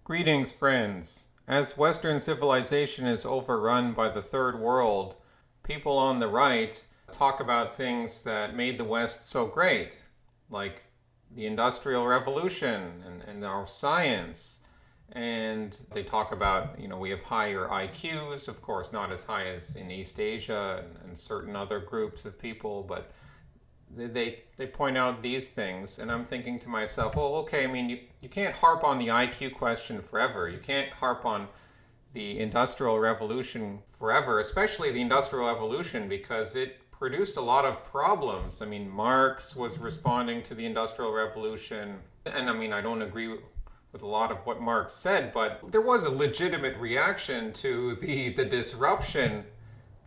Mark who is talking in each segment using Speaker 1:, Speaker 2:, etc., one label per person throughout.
Speaker 1: Greetings, friends. As Western civilization is overrun by the Third World, people on the right talk about things that made the West so great, like the Industrial Revolution and our science. And they talk about, we have higher IQs, of course, not as high as in East Asia and certain other groups of people, but they point out these things, and I'm thinking to myself, well, okay, I mean, you can't harp on the IQ question forever. You can't harp on the Industrial Revolution forever, especially the Industrial Revolution, because it produced a lot of problems. I mean, Marx was responding to the Industrial Revolution, and I mean, I don't agree with a lot of what Marx said, but there was a legitimate reaction to the disruption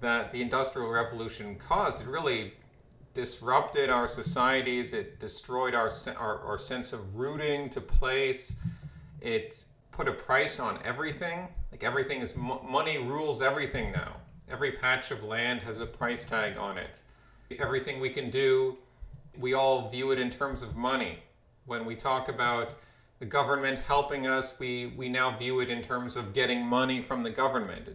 Speaker 1: that the Industrial Revolution caused. It really disrupted our societies. It destroyed our sense of rooting to place. It put a price on everything. Like everything is money rules everything now. Every patch of land has a price tag on it. Everything we can do, we all view it in terms of money. When we talk about the government helping us, we now view it in terms of getting money from the government.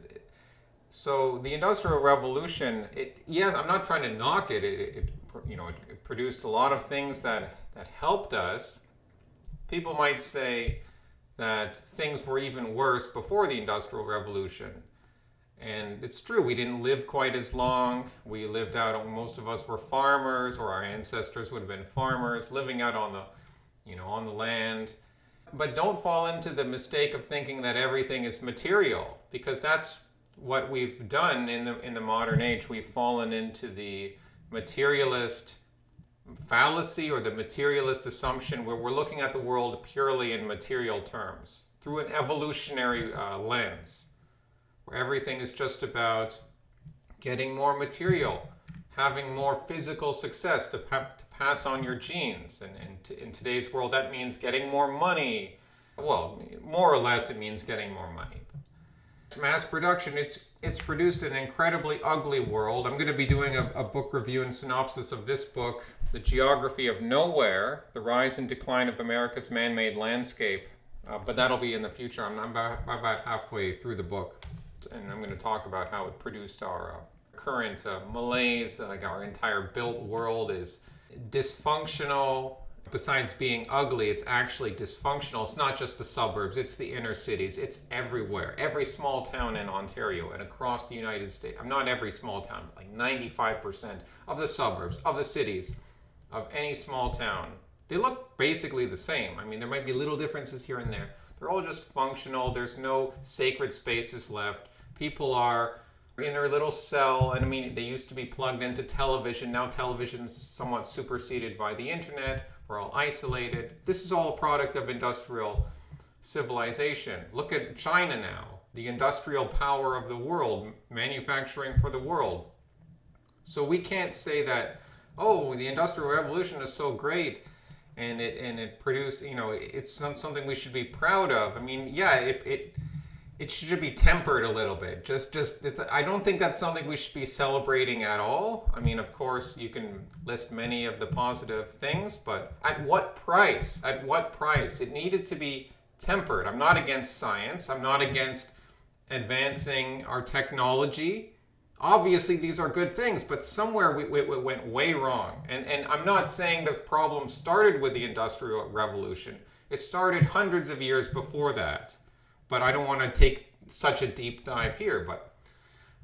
Speaker 1: So the Industrial Revolution, yes, I'm not trying to knock it. It produced a lot of things that helped us. People might say that things were even worse before the Industrial Revolution. And it's true, we didn't live quite as long. We lived out, most of us were farmers, or our ancestors would have been farmers, living out on the land. But don't fall into the mistake of thinking that everything is material, because that's what we've done in the modern age. We've fallen into the materialist fallacy or the materialist assumption where we're looking at the world purely in material terms through an evolutionary lens, where everything is just about getting more material, having more physical success to pass on your genes. And in today's world, that means getting more money. Well, more or less, it means getting more money. Mass production, it's produced an incredibly ugly world. I'm going to be doing a book review and synopsis of this book, The Geography of Nowhere, The Rise and Decline of America's Man-Made Landscape. But that'll be in the future. I'm about halfway through the book, and I'm going to talk about how it produced our current malaise. Like our entire built world is dysfunctional. Besides being ugly, it's actually dysfunctional. It's not just the suburbs, it's the inner cities. It's everywhere. Every small town in Ontario and across the United States. Not every small town, but like 95% of the suburbs, of the cities, of any small town, they look basically the same. I mean, there might be little differences here and there. They're all just functional. There's no sacred spaces left. People are in their little cell, and I mean, they used to be plugged into television. Now television's somewhat superseded by the internet. We're all isolated. This is all a product of industrial civilization. Look at China now, the industrial power of the world, manufacturing for the world. So we can't say that, oh, the Industrial Revolution is so great and it produced, it's something we should be proud of. I mean, yeah, it should be tempered a little bit. I don't think that's something we should be celebrating at all. I mean, of course, you can list many of the positive things, but at what price? At what price? It needed to be tempered. I'm not against science. I'm not against advancing our technology. Obviously, these are good things, but somewhere we went way wrong. And I'm not saying the problem started with the Industrial Revolution. It started hundreds of years before that. But I don't want to take such a deep dive here. But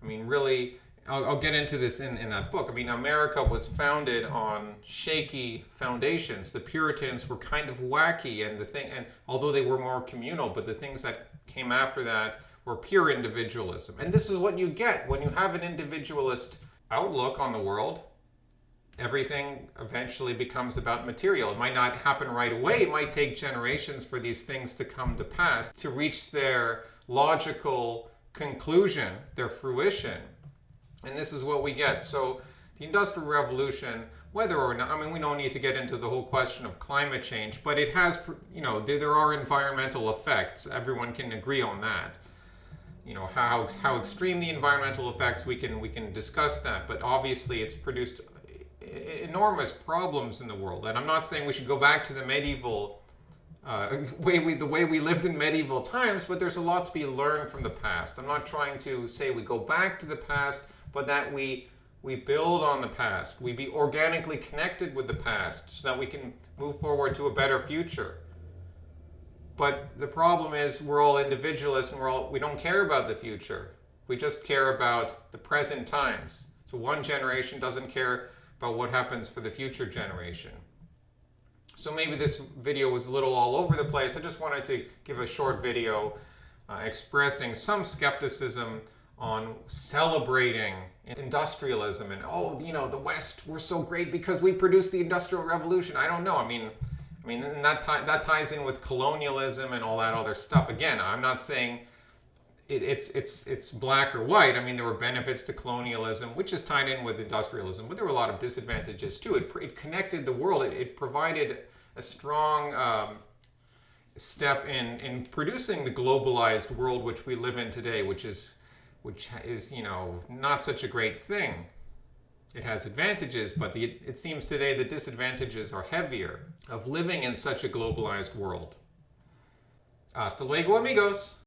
Speaker 1: I mean, really, I'll get into this in that book. I mean, America was founded on shaky foundations. The Puritans were kind of wacky, and although they were more communal, but the things that came after that were pure individualism. And this is what you get when you have an individualist outlook on the world. Everything eventually becomes about material. It might not happen right away. It might take generations for these things to come to pass, to reach their logical conclusion, their fruition. And this is what we get. So the Industrial Revolution, whether or not, I mean, we don't need to get into the whole question of climate change, but it has, there are environmental effects. Everyone can agree on that. How extreme the environmental effects, we can discuss that. But obviously it's produced enormous problems in the world. And I'm not saying we should go back to the medieval the way we lived in medieval times, but there's a lot to be learned from the past. I'm not trying to say we go back to the past, but that we build on the past. We be organically connected with the past so that we can move forward to a better future. But the problem is we're all individualists and we don't care about the future. We just care about the present times. So one generation doesn't care about what happens for the future generation. So maybe this video was a little all over the place. I just wanted to give a short video expressing some skepticism on celebrating industrialism and, oh, you know, the West, we're so great because we produced the Industrial Revolution. I don't know. I mean, and that ties in with colonialism and all that other stuff. Again, I'm not saying it's black or white. I mean, there were benefits to colonialism, which is tied in with industrialism, but there were a lot of disadvantages too. It connected the world. It provided a strong step in producing the globalized world which we live in today, which is you know, not such a great thing. It has advantages, but it seems today the disadvantages are heavier of living in such a globalized world. Hasta luego, amigos.